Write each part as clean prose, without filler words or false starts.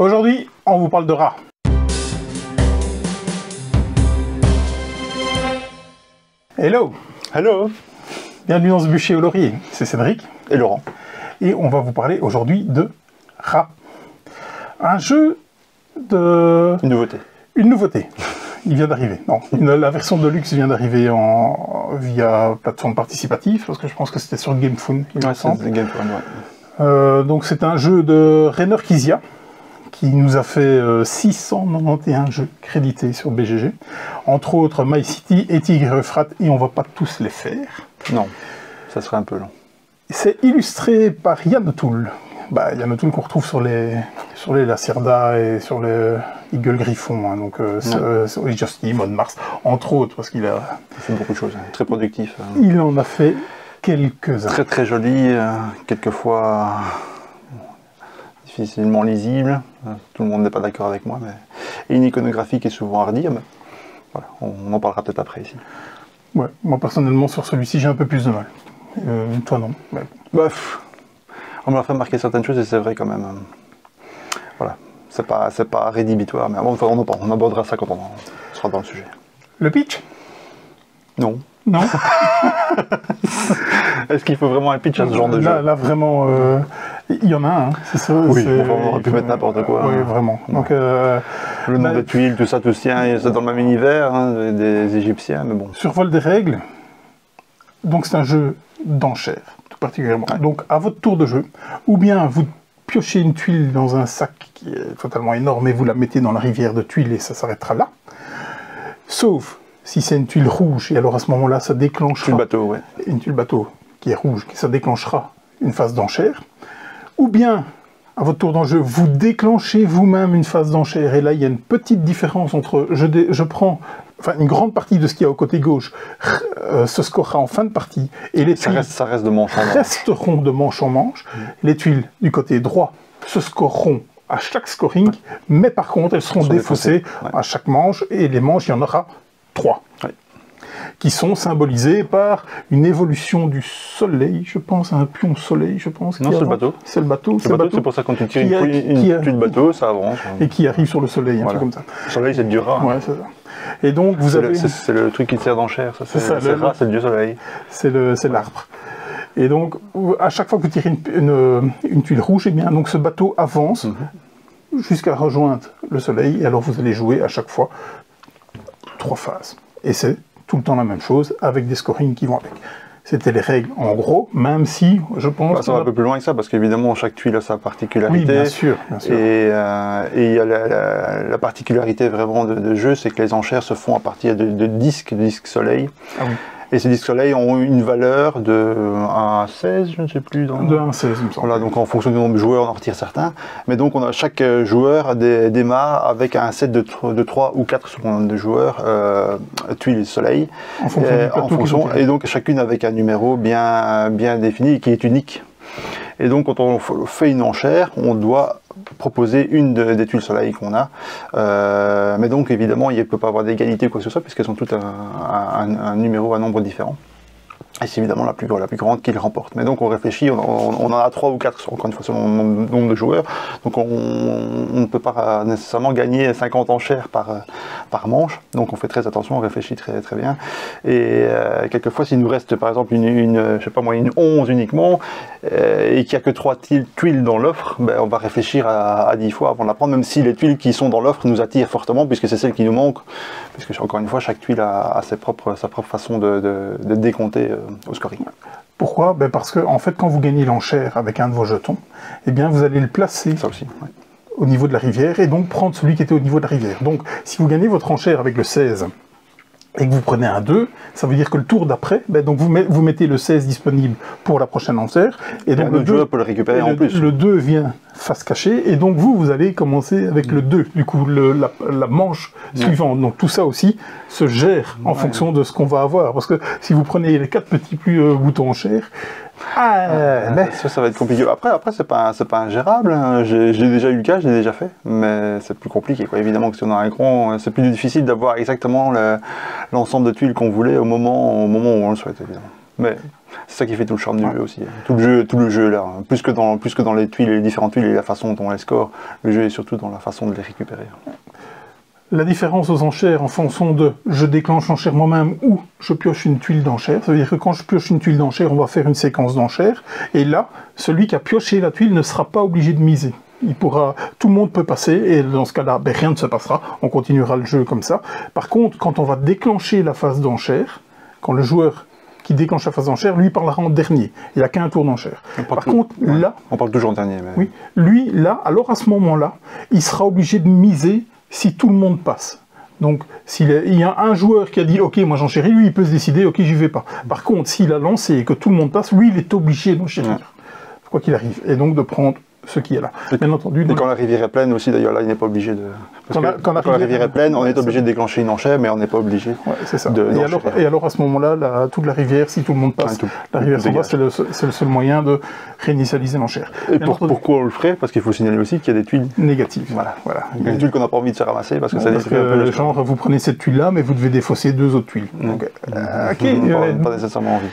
Aujourd'hui, on vous parle de rats. Hello. Hello. Bienvenue dans ce bûcher au laurier. C'est Cédric. Et Laurent. Et on va vous parler aujourd'hui de rats. Un jeu de... Une nouveauté. Une nouveauté. Il vient d'arriver. Non, la version de luxe vient d'arriver via plateforme participative, parce que je pense que c'était sur Gamefoon. Ouais, c'est Gamefoon, ouais. Donc c'est un jeu de Rainer Kizia, qui nous a fait 691 jeux crédités sur BGG. Entre autres My City et Tigre Euphrate, et on va pas tous les faire. Non, ça serait un peu long. C'est illustré par Yann O'Toole. Yann O'Toole qu'on retrouve sur les Lacerda et sur les Eagle Griffon, hein, donc Justy, Mode Mars, entre autres, parce qu'il a fait beaucoup de choses, hein. Très productif. Il en a fait quelques-uns. Très très joli, quelquefois difficilement lisible. Tout le monde n'est pas d'accord avec moi, mais et une iconographie qui est souvent hardie. Mais voilà, on en parlera peut-être après ici. Ouais, moi personnellement sur celui-ci j'ai un peu plus de mal. Toi non. Mais... on m'a fait remarquer certaines choses et c'est vrai quand même. Voilà, c'est pas rédhibitoire, mais on abordera ça quand on sera dans le sujet. Le pitch? Non. Non. Est-ce qu'il faut vraiment un pitch à ce genre de jeu? Là vraiment, il y en a un, hein, c'est ça. Oui, on aurait pu mettre n'importe quoi. Oui, vraiment. Donc, le nom des tuiles, tout ça, tout tient, c'est dans le même univers, hein, des Égyptiens, mais bon. Survol des règles. Donc c'est un jeu d'enchères, tout particulièrement. Ouais. Donc à votre tour de jeu, ou bien vous piochez une tuile dans un sac qui est totalement énorme et vous la mettez dans la rivière de tuiles et ça s'arrêtera là. Sauf si c'est une tuile rouge, et alors à ce moment-là, ça déclenchera... Tuile bateau, ouais. Une tuile bateau qui est rouge, ça déclenchera une phase d'enchère. Ou bien, à votre tour d'enjeu, vous déclenchez vous-même une phase d'enchère. Et là, il y a une petite différence entre... Je prends... Enfin, une grande partie de ce qu'il y a au côté gauche se scorera en fin de partie. Et les tuiles ça reste de manche en manche. Resteront de manche en manche. Les tuiles du côté droit se scoreront à chaque scoring, mais par contre, elles seront défaussées à chaque manche. Et les manches, il y en aura 3. Qui sont symbolisées par une évolution du soleil, je pense, un pion soleil, je pense. Non, c'est le bateau. C'est le bateau. C'est pour ça que quand tu tires une tuile bateau, ça avance. Et qui arrive sur le soleil, un truc comme ça. Le soleil, c'est le dieu rat. Ouais, c'est ça. Et donc, vous avez... C'est le truc qui sert d'enchère, ça. C'est rat, c'est le dieu soleil. C'est l'arbre. Et donc, à chaque fois que vous tirez une tuile rouge, eh bien, donc ce bateau avance jusqu'à rejoindre le soleil. Et alors, vous allez jouer à chaque fois 3 phases. Et c'est tout le temps la même chose, avec des scorings qui vont avec. C'était les règles en gros, même si, je pense... ça va un peu plus loin que ça, parce qu'évidemment, chaque tuile a sa particularité. Oui, bien sûr. Et il y a la particularité vraiment de jeu, c'est que les enchères se font à partir de disques soleil. Ah oui. Et ces disques soleil ont une valeur de 1 à 16, je ne sais plus. De 1 à 16, il me semble. Voilà, donc en fonction du nombre de joueurs, on en retire certains. Mais donc chaque joueur démarre avec un set de 3 ou 4 sur le nombre de joueurs, tuiles soleil. En fonction et donc chacune avec un numéro bien défini et qui est unique. Et donc quand on fait une enchère, on doit proposer une des tuiles soleil qu'on a. Mais donc évidemment, il ne peut pas avoir d'égalité ou quoi que ce soit, puisqu'elles ont toutes un numéro, un nombre différent. Et c'est évidemment la plus grande qui le remporte. Mais donc on réfléchit, on en a 3 ou 4, encore une fois, selon le nombre de joueurs. Donc on ne peut pas nécessairement gagner 50 enchères par manche. Donc on fait très attention, on réfléchit très très bien. Et quelquefois, s'il nous reste par exemple je sais pas moi, une 11 uniquement, et qu'il n'y a que 3 tuiles dans l'offre, on va réfléchir à 10 fois avant de la prendre, même si les tuiles qui sont dans l'offre nous attirent fortement, puisque c'est celles qui nous manquent. Puisque encore une fois, chaque tuile a sa propre façon de décompter au scoring. Pourquoi? Parce que en fait, quand vous gagnez l'enchère avec un de vos jetons, eh bien, vous allez le placer au niveau de la rivière et donc prendre celui qui était au niveau de la rivière. Donc, si vous gagnez votre enchère avec le 16 et que vous prenez un 2, ça veut dire que le tour d'après, donc vous mettez le 16 disponible pour la prochaine enchère. Et donc le 2 peut le récupérer en plus. Le 2 vient face cachée, et donc vous allez commencer avec le 2, du coup la manche suivante. Donc tout ça aussi se gère en fonction de ce qu'on va avoir. Parce que si vous prenez les 4 petits boutons en chair, ça va être compliqué. Après c'est pas ingérable, hein. J'ai déjà eu le cas, je l'ai déjà fait, mais c'est plus compliqué, quoi. Évidemment que si on a un grand, c'est plus difficile d'avoir exactement l'ensemble de tuiles qu'on voulait au moment où on le souhaite, évidemment. Mais C'est ça qui fait tout le charme du jeu aussi. Tout le jeu là, plus que dans les tuiles, les différentes tuiles et la façon dont on les score, le jeu est surtout dans la façon de les récupérer. La différence aux enchères en fonction de je déclenche l'enchère moi-même ou je pioche une tuile d'enchère, ça veut dire que quand je pioche une tuile d'enchère, on va faire une séquence d'enchères, et là, celui qui a pioché la tuile ne sera pas obligé de miser. Tout le monde peut passer, et dans ce cas-là, ben, rien ne se passera, on continuera le jeu comme ça. Par contre, quand on va déclencher la phase d'enchère, quand le joueur qui déclenche la phase d'enchère, lui parlera en dernier. Il n'y a qu'un tour d'enchère. Par contre, là... On parle toujours en dernier. Mais... Oui, lui, là, alors à ce moment-là, il sera obligé de miser si tout le monde passe. Donc, il y a un joueur qui a dit « Ok, moi j'enchéris », lui, il peut se décider « Ok, j'y vais pas ». Par contre, s'il a lancé et que tout le monde passe, lui, il est obligé d'enchérir, quoi qu'il arrive. Et donc, de prendre ce qui est là. Bien entendu. Et quand la rivière est pleine aussi, d'ailleurs, là, il n'est pas obligé de... Quand la rivière est pleine, on est obligé de déclencher une enchère, mais on n'est pas obligé c'est ça. Et alors, à ce moment-là, toute la rivière, si tout le monde passe, la rivière s'en va, c'est le seul moyen de réinitialiser l'enchère. Et pourquoi on le ferait? Parce qu'il faut signaler aussi qu'il y a des tuiles négatives. Voilà. Il y a des tuiles qu'on n'a pas envie de se ramasser, parce que ça détruit un peu le genre, vous prenez cette tuile-là, mais vous devez défausser 2 autres tuiles. Donc, pas nécessairement envie.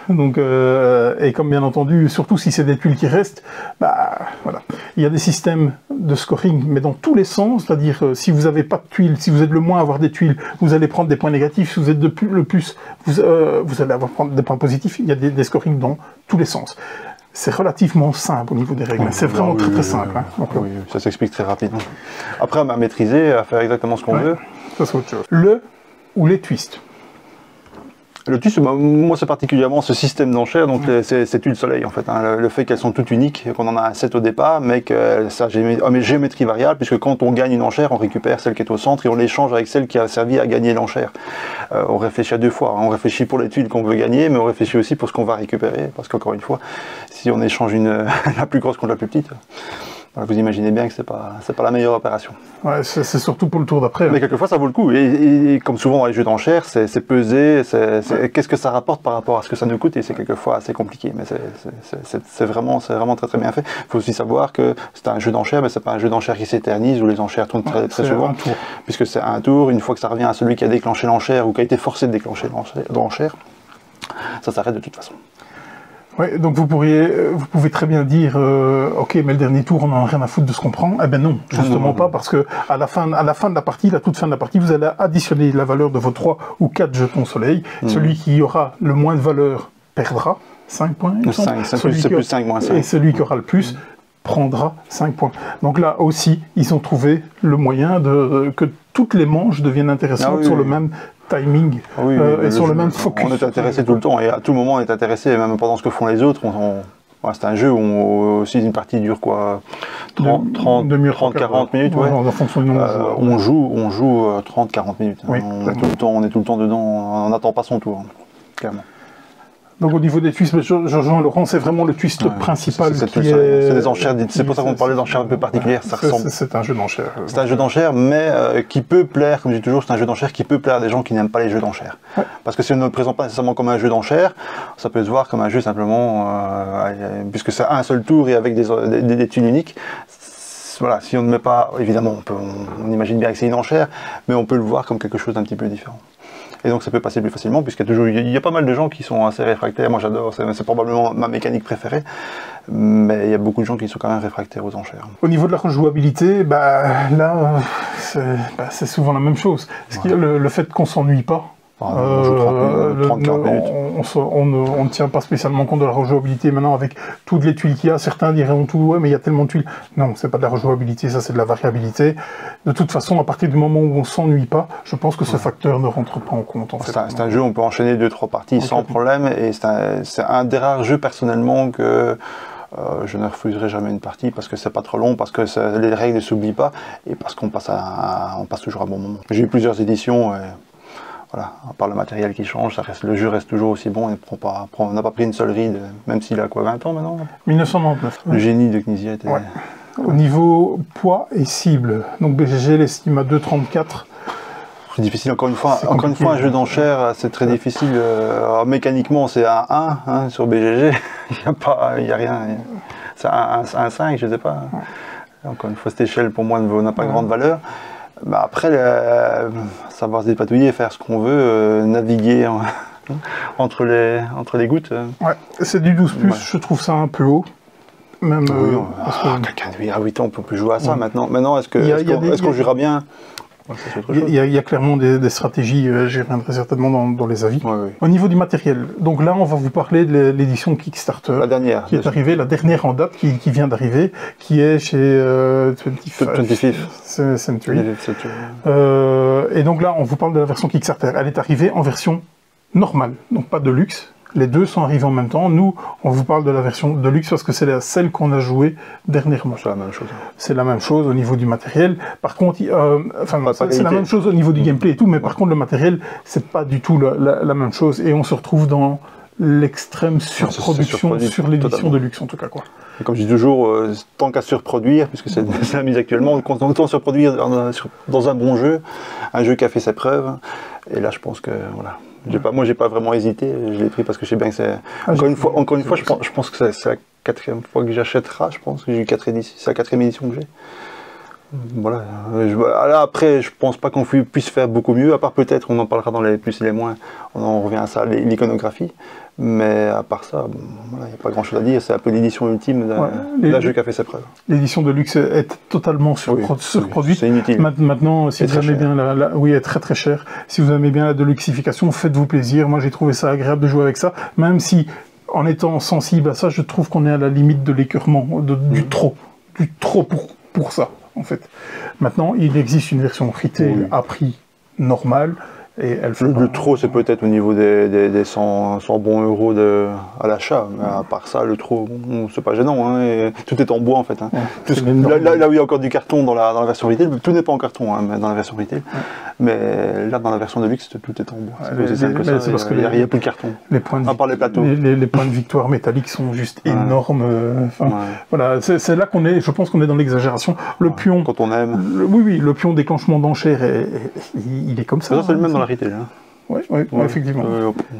Donc, et comme bien entendu, surtout si c'est des tuiles qui restent, bah, voilà. Il y a des systèmes de scoring, mais dans tous les sens, c'est-à-dire si vous n'avez pas de tuiles, si vous êtes le moins à avoir des tuiles, vous allez prendre des points négatifs, si vous êtes le plus, vous allez prendre des points positifs, il y a des scorings dans tous les sens. C'est relativement simple au niveau des règles, c'est vraiment très simple. Oui, ça s'explique très rapidement. Après, à maîtriser, à faire exactement ce qu'on veut. Ça c'est autre chose. Le ou les twists. Le twist, moi c'est particulièrement ce système d'enchères, donc c'est tuiles soleil en fait. Le fait qu'elles sont toutes uniques, qu'on en a un 7 au départ, mais que ça géométrie variable, puisque quand on gagne une enchère, on récupère celle qui est au centre et on l'échange avec celle qui a servi à gagner l'enchère. On réfléchit à 2 fois, on réfléchit pour les tuiles qu'on veut gagner, mais on réfléchit aussi pour ce qu'on va récupérer, parce qu'encore une fois, si on échange la plus grosse contre la plus petite, vous imaginez bien que c'est pas la meilleure opération. Ouais, c'est surtout pour le tour d'après. Mais quelquefois ça vaut le coup. Et comme souvent dans les jeux d'enchères, c'est pesé, qu'est-ce que ça rapporte par rapport à ce que ça nous coûte, et c'est quelquefois assez compliqué. Mais c'est vraiment très bien fait. Il faut aussi savoir que c'est un jeu d'enchères, mais c'est pas un jeu d'enchères qui s'éternise, où les enchères tournent très souvent. Puisque c'est un tour, une fois que ça revient à celui qui a déclenché l'enchère ou qui a été forcé de déclencher l'enchère, ça s'arrête de toute façon. Oui, donc vous pouvez très bien dire ok, mais le dernier tour, on n'en a rien à foutre de ce qu'on prend. Eh bien non, justement pas, parce que à la fin de la partie, la toute fin de la partie, vous allez additionner la valeur de vos 3 ou 4 jetons soleil. Celui qui aura le moins de valeur perdra 5 points. 5, c'est plus 5 moins 5. Et celui qui aura le plus prendra 5 points. Donc là aussi, ils ont trouvé le moyen que toutes les manches deviennent intéressantes sur le même timing et sur le même focus. On est intéressé tout le temps, et à tout moment on est intéressé, et même pendant ce que font les autres. C'est un jeu où aussi une partie dure quoi, 30-40 minutes. En fonction du nombre on joue 30-40 minutes. Oui, on est tout le temps dedans, on n'attend pas son tour, clairement. Donc au niveau des twists, je rejoins Laurent, c'est vraiment le twist principal qui est... C'est des enchères, c'est pour ça qu'on parlait d'enchères un peu particulières. C'est un jeu d'enchères. C'est un jeu d'enchères, mais qui peut plaire, comme je dis toujours, c'est un jeu d'enchères qui peut plaire à des gens qui n'aiment pas les jeux d'enchères. Ouais. Parce que si on ne le présente pas nécessairement comme un jeu d'enchères, ça peut se voir comme un jeu simplement, puisque c'est un seul tour et avec des tuiles uniques. Voilà, si on ne met pas, évidemment, on imagine bien que c'est une enchère, mais on peut le voir comme quelque chose d'un petit peu différent. Et donc ça peut passer plus facilement, puisqu'il y a pas mal de gens qui sont assez réfractaires. Moi j'adore, c'est probablement ma mécanique préférée, mais il y a beaucoup de gens qui sont quand même réfractaires aux enchères. Au niveau de la rejouabilité, là, c'est souvent la même chose. Le fait qu'on ne s'ennuie pas, on joue 30-40 minutes. On ne tient pas spécialement compte de la rejouabilité maintenant avec toutes les tuiles qu'il y a. Certains diront tout, ouais, mais il y a tellement de tuiles. Non, c'est pas de la rejouabilité, ça c'est de la variabilité. De toute façon, à partir du moment où on s'ennuie pas, je pense que ce facteur ne rentre pas en compte. C'est un jeu où on peut enchaîner 2-3 parties sans problème, et c'est un des rares jeux personnellement que je ne refuserai jamais une partie, parce que c'est pas trop long, parce que les règles ne s'oublient pas, et parce qu'on passe toujours un bon moment. J'ai eu plusieurs éditions. Voilà, à part le matériel qui change, le jeu reste toujours aussi bon, et on n'a pas pris une seule ride, même s'il a quoi, 20 ans maintenant 1999. Le génie de Knizia était... Ouais. Au niveau poids et cible, donc BGG l'estime à 2,34. C'est difficile, encore une fois, un jeu d'enchères, c'est très difficile. Mécaniquement, c'est un 1 sur BGG, il n'y a rien. C'est un 5, je ne sais pas. Encore une fois, cette échelle, pour moi, n'a pas grande valeur. Bah après, savoir se dépatouiller, faire ce qu'on veut, naviguer entre les gouttes. Ouais, c'est du 12+, ouais. Je trouve ça un peu haut. Même, quelqu'un de 8 ans, on peut plus jouer à ça maintenant. Est-ce qu'on jouera bien? Il y a clairement des stratégies, j'y reviendrai certainement dans les avis. Oui. Au niveau du matériel, donc là on va vous parler de l'édition Kickstarter. La dernière. Qui est arrivée, la dernière en date qui vient d'arriver, qui est chez 25th Century. Et donc là on vous parle de la version Kickstarter. Elle est arrivée en version normale, donc pas de luxe. Les deux sont arrivés en même temps. Nous, on vous parle de la version de luxe parce que c'est celle qu'on a jouée dernièrement. C'est la même chose. C'est la même chose au niveau du matériel. Par contre, c'est la même chose au niveau du gameplay et tout, mais par contre, le matériel, c'est pas du tout la même chose. Et on se retrouve dans l'extrême surproduction sur l'édition de luxe, en tout cas, quoi. Et comme je dis toujours, tant qu'à surproduire, puisque c'est la mise actuellement, autant surproduire dans un bon jeu, un jeu qui a fait ses preuves. Et là, je pense que voilà. Moi, j'ai pas vraiment hésité. Je l'ai pris parce que je sais bien que c'est. Encore une fois, je pense que c'est la 4e fois que j'achèterai. Je pense que j'ai eu 4 éditions. C'est la 4e édition que j'ai. Voilà. Là, après, je pense pas qu'on puisse faire beaucoup mieux. À part peut-être, on en parlera dans les plus et les moins. On revient à ça, l'iconographie. Mais à part ça, il n'y a pas grand-chose à dire. C'est un peu l'édition ultime d'un jeu qui a fait ses preuves. L'édition de luxe est totalement surproduite. C'est inutile. Maintenant, si vous aimez bien oui, elle est très très cher. Si vous aimez bien la deluxification, faites-vous plaisir. Moi, j'ai trouvé ça agréable de jouer avec ça, même si, en étant sensible à ça, je trouve qu'on est à la limite de l'écœurement, du trop pour ça, en fait. Maintenant, il existe une version retail à prix normal. Et le trop, c'est peut-être au niveau des 100 bons euros à l'achat, mais à part ça, le trop, c'est pas gênant, hein, et tout est en bois en fait. Hein. Ouais, là où il y a encore du carton dans la version retail, tout n'est pas en carton hein, dans la version retail, mais là dans la version de luxe, tout est en bois. C'est parce qu'il n'y a plus de carton, à part les plateaux. Les points de victoire métalliques sont juste énormes. Voilà, c'est là qu'on est, je pense qu'on est dans l'exagération. Le pion, quand on aime. Le pion déclenchement d'enchères, il est comme ça. C'est le même dans la retail. Hein. Oui, effectivement.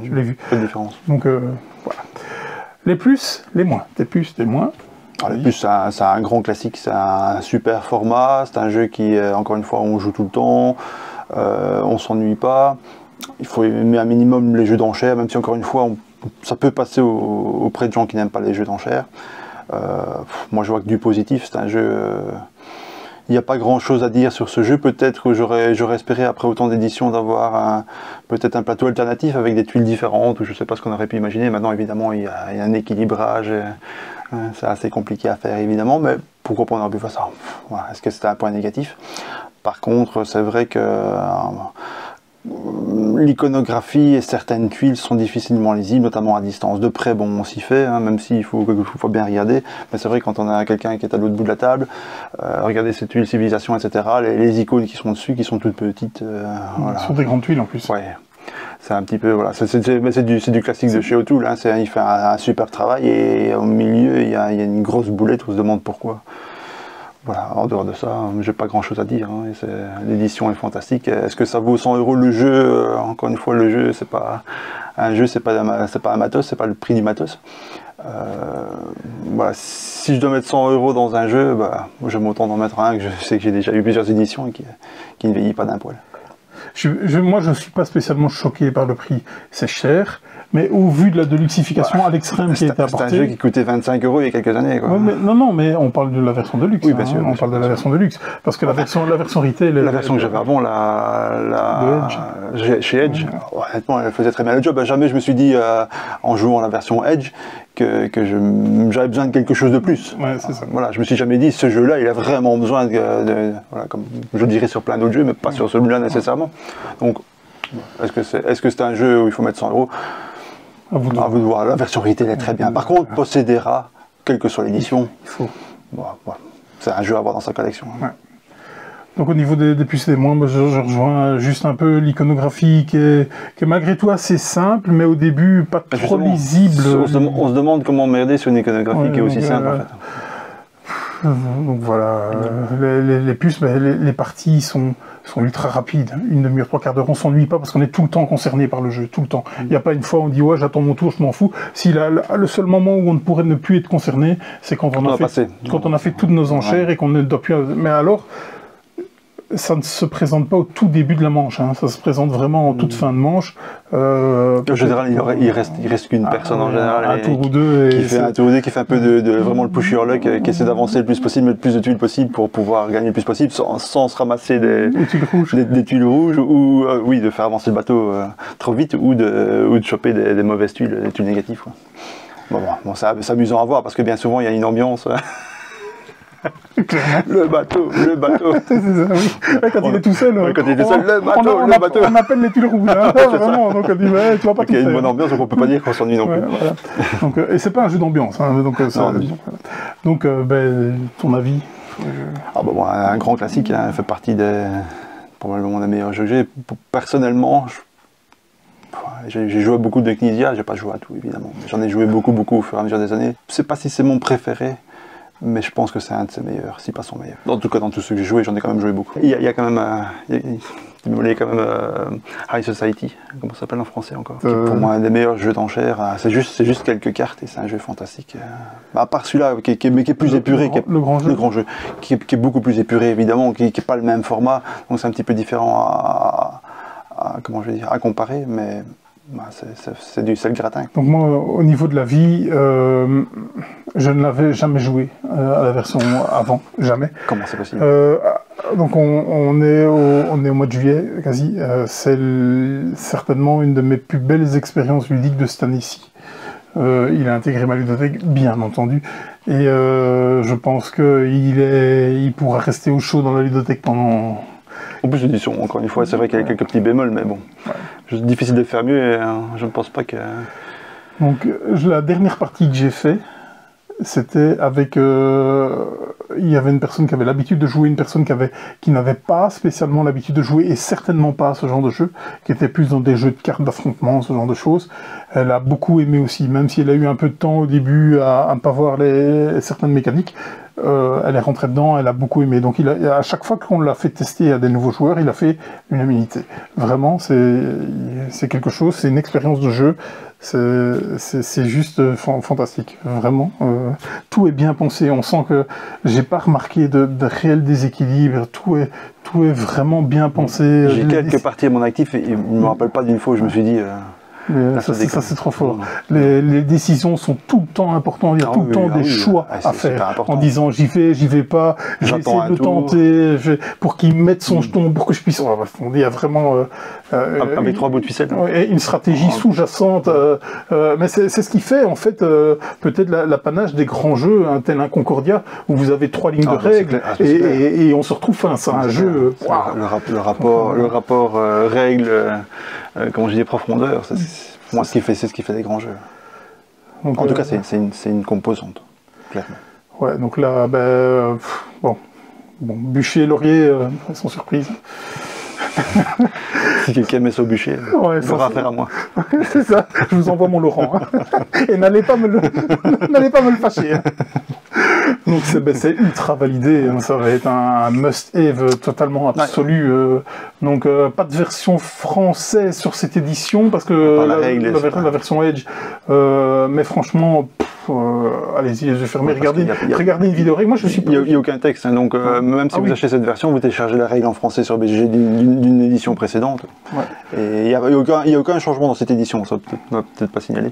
Je l'ai vu. Pas de différence. Donc, voilà. Les plus, les moins. Les plus, les moins. Les plus, c'est un grand classique, c'est un super format, c'est un jeu qui, encore une fois, on joue tout le temps, on s'ennuie pas. Il faut aimer un minimum les jeux d'enchères, même si, encore une fois, ça peut passer auprès de gens qui n'aiment pas les jeux d'enchères. Moi, je vois que du positif, c'est un jeu... Il n'y a pas grand chose à dire sur ce jeu. Peut-être que j'aurais espéré, après autant d'éditions, d'avoir peut-être un plateau alternatif avec des tuiles différentes, ou je ne sais pas ce qu'on aurait pu imaginer. Maintenant, évidemment, il y a un équilibrage. C'est assez compliqué à faire, évidemment, mais pourquoi pas on aurait pu faire ça? Voilà. Est-ce que c'était un point négatif? Par contre, c'est vrai que l'iconographie et certaines tuiles sont difficilement lisibles, notamment à distance. De près, bon, on s'y fait, hein, même s'il faut bien regarder. Mais c'est vrai, quand on a quelqu'un qui est à l'autre bout de la table, regardez ces tuiles civilisation, etc., les icônes qui sont dessus, qui sont toutes petites. Voilà. Ce sont des grandes tuiles en plus. Ouais. C'est un petit peu, voilà, c'est du classique de chez O'Toole, hein, il fait un super travail et au milieu, il y a une grosse boulette, on se demande pourquoi. Voilà, en dehors de ça, j'ai pas grand chose à dire. Hein, l'édition est fantastique. Est-ce que ça vaut 100 € le jeu? Encore une fois, le jeu, c'est pas un jeu, c'est pas un matos, c'est pas le prix du matos. Voilà, si je dois mettre 100 € dans un jeu, j'aime autant d'en mettre un que je sais que j'ai déjà eu plusieurs éditions et qui ne vieillit pas d'un poil. Moi, je ne suis pas spécialement choqué par le prix. C'est cher, mais au vu de la deluxification à l'extrême qui a été apportée... C'est un jeu qui coûtait 25 € il y a quelques années. Quoi. Ouais, mais on parle de la version de luxe. Oui, bien sûr. On parle de la version de luxe. Parce que la version retail... La version que j'avais avant, chez Edge, honnêtement, elle faisait très bien le job. Jamais je me suis dit, en jouant la version Edge, que j'avais besoin de quelque chose de plus. Ouais, c'est ça. Voilà, je me suis jamais dit, ce jeu-là, il a vraiment besoin voilà, comme je dirais sur plein d'autres jeux, mais pas sur celui-là nécessairement. Donc, est-ce que c'est un jeu où il faut mettre 100 €? À vous de voir. La version retail est très bien. Par contre, possédera, quelle que soit l'édition, c'est un jeu à avoir dans sa collection. Ouais. Donc au niveau des plus et des moins, je rejoins juste un peu l'iconographie qui est malgré tout assez simple, mais au début pas trop lisible. On se demande comment merder sur une iconographie qui est aussi simple en fait. Donc voilà, les puces, les parties sont ultra rapides. Une demi-heure, 3/4 d'heure, on s'ennuie pas parce qu'on est tout le temps concerné par le jeu, tout le temps. Il n'y a pas une fois où on dit ouais j'attends mon tour, je m'en fous. Si le seul moment où on ne pourrait ne plus être concerné, c'est quand on a fait toutes nos enchères et qu'on ne doit plus. Mais alors, ça ne se présente pas au tout début de la manche, hein. Ça se présente vraiment en toute fin de manche. En général, il reste qu'une personne en général. Un tour ou deux. Qui fait un tour ou deux, qui fait un peu de vraiment le push your luck, qui essaie d'avancer le plus possible, mettre le plus de tuiles possible pour pouvoir gagner le plus possible sans se ramasser des tuiles rouges ou oui, de faire avancer le bateau trop vite ou de choper des mauvaises tuiles, des tuiles négatives, quoi. Bon, c'est amusant à voir parce que bien souvent il y a une ambiance. Le bateau. C'est ça, oui. Quand il est tout seul, quand il est tout seul, le bateau. On appelle les tuiles rouges, hein. Vraiment. Donc on dit, ouais, tu vas pas tout faire. Il y a faire. une bonne ambiance, donc on peut pas dire qu'on s'ennuie non plus. Voilà. Donc, et c'est pas un jeu d'ambiance, hein. Donc, ton avis? Un grand classique, hein, fait partie probablement des meilleurs jeux que j'ai. Personnellement, j'ai joué à beaucoup de Knizia, j'ai pas joué à tout évidemment. J'en ai joué beaucoup au fur et à mesure des années. Je sais pas si c'est mon préféré, mais je pense que c'est un de ses meilleurs, si pas son meilleur. En tout cas, dans tous ceux que j'ai joué, j'en ai quand même joué beaucoup. Il y a quand même, High Society, comment ça s'appelle en français encore, qui est pour moi un des meilleurs jeux d'enchères. C'est juste quelques cartes et c'est un jeu fantastique. À part celui-là, qui est plus épuré, le grand jeu, qui est beaucoup plus épuré évidemment, qui n'est pas le même format, donc c'est un petit peu différent à comparer, mais c'est le gratin. Donc moi, au niveau de la vie, je ne l'avais jamais joué à la version avant, jamais. Comment c'est possible? Donc on est au mois de juillet, quasi. C'est certainement une de mes plus belles expériences ludiques de cette année-ci. Il a intégré ma ludothèque, bien entendu, et je pense qu'il pourra rester au chaud dans la ludothèque pendant... En plus, l'édition, encore une fois, c'est vrai qu'il y a quelques petits bémols, mais bon, c'est difficile de faire mieux et je ne pense pas que... Donc, la dernière partie que j'ai fait, c'était avec... il y avait une personne qui avait l'habitude de jouer, une personne qui n'avait pas spécialement l'habitude de jouer, et certainement pas ce genre de jeu, qui était plus dans des jeux de cartes d'affrontement, ce genre de choses. Elle a beaucoup aimé aussi, même si elle a eu un peu de temps au début à ne pas voir certaines mécaniques. Elle est rentrée dedans, elle a beaucoup aimé. Donc à chaque fois qu'on l'a fait tester à des nouveaux joueurs, il a fait l'unanimité. Vraiment, c'est quelque chose, c'est une expérience de jeu, c'est juste fantastique. Vraiment, tout est bien pensé. On sent que j'ai pas remarqué de réel déséquilibre. Tout est vraiment bien pensé. J'ai quelques parties à mon actif et je ne me rappelle pas d'une fois où je me suis dit... Ça c'est trop fort. Les décisions sont tout le temps importantes, il y a tout le temps des choix à faire, en disant j'y vais pas, j'essaie de le tenter, pour qu'il mette son jeton, pour que je puisse... Il y a vraiment... avec 3 bouts de ficelle. Une stratégie sous-jacente, mais c'est ce qui fait en fait peut-être l'apanage des grands jeux, tel un Concordia, où vous avez 3 lignes de règles, et on se retrouve face à un jeu... Le rapport règles... comment je dis, profondeur, pour moi c'est ce qui fait des grands jeux. Donc, en tout cas, c'est une composante, clairement. Ouais, donc là, bon, Bûcher et Laurier, sans surprise. Si quelqu'un met ça au bûcher, il faudra affaire à moi. C'est ça, je vous envoie mon Laurent. Et n'allez pas me le fâcher. Donc c'est ultra validé, ça va être un must-have totalement absolu. Donc pas de version française sur cette édition, parce que la version Edge, mais franchement... allez-y, je vais fermer, regardez une vidéo règle. Moi, il n'y a aucun texte, hein, donc même si vous achetez cette version, vous téléchargez la règle en français sur BGG d'une édition précédente. Et il n'y a aucun changement dans cette édition, ça ne va peut-être pas signaler.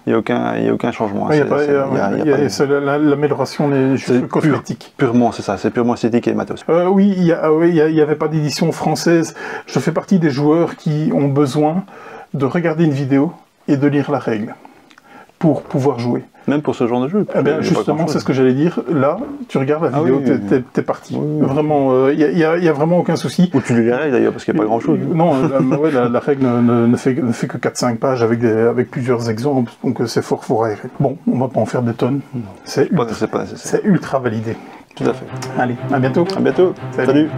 Il n'y a aucun changement. L'amélioration n'est juste cosmétique. C'est purement esthétique et matos. Oui, il n'y avait pas d'édition française. Je fais partie des joueurs qui ont besoin de regarder une vidéo et de lire la règle pour pouvoir jouer. Même pour ce genre de jeu. Justement, c'est ce que j'allais dire. Là, tu regardes la vidéo, t'es parti. Vraiment, il n'y a vraiment aucun souci. Ou tu lis les règles d'ailleurs, parce qu'il n'y a pas grand-chose. Non, la règle ne fait que 4-5 pages avec plusieurs exemples, donc c'est fort aéré. Bon, on va pas en faire des tonnes. C'est ultra validé. Tout à fait. Allez, à bientôt. À bientôt. Salut.